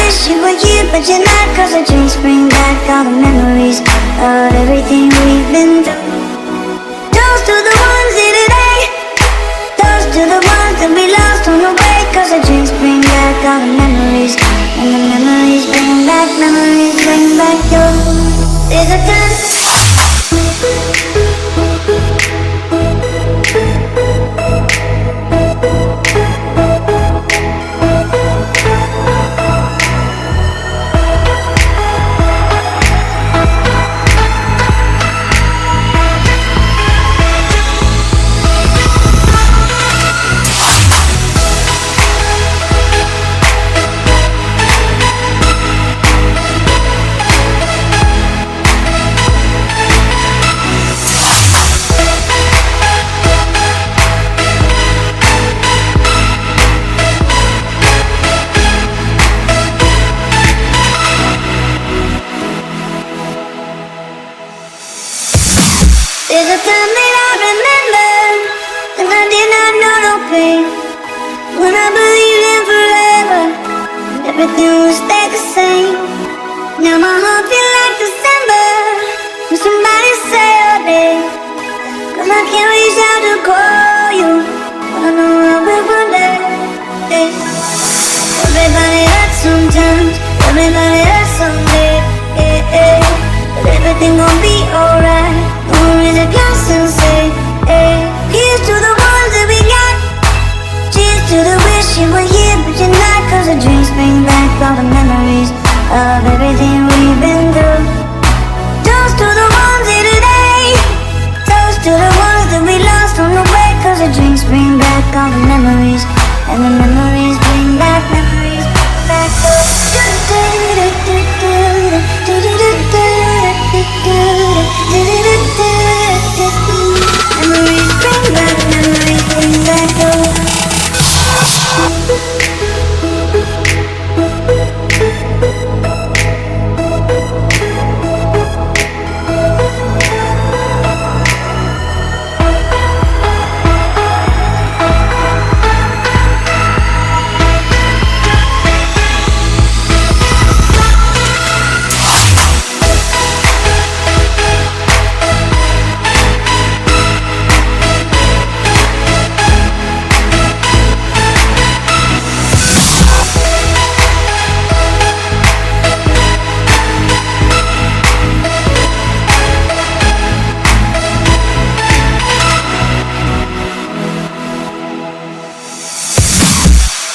wish you were here, but you're not. Cause the drinks bring back all the memories of everything we've been through. Toast to the ones here today, toast to the ones that we lost on the way. Cause the drinks bring back all the memories, and the memories bring back your. There's a time. There's a time that I remember, and I did not know no pain. When I believed in forever, everything would stay the same. Now my heart feels like December, when somebody say your name. Cause I can't reach out to call you, but I know I will one day. Everybody hurts sometimes, everybody hurts someday. But everything gon' be alright. Raise a glass and say, hey, here's to the ones that we got. Cheers to the wish you were here, but you're not. Cause the drinks bring back all the memories of everything we've been through. Toast to the ones here today, toast to the ones that we lost on the way. Cause the drinks bring back all the memories, and the memories bring back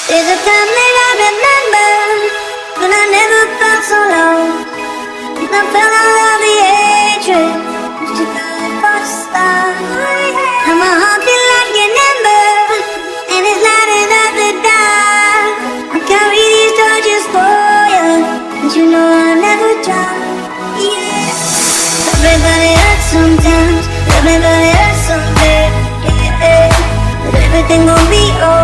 There's a time that I remember, when I never felt so low. And I felt all of the hatred, used to feel like for the stars. Now my heart feels like an ember, and it's lighting up the dark. I carry these torches for you, and you know I'll never drop. Yeah. Everybody hurts sometimes, everybody hurts someday. Yeah. But everything gon' be alright.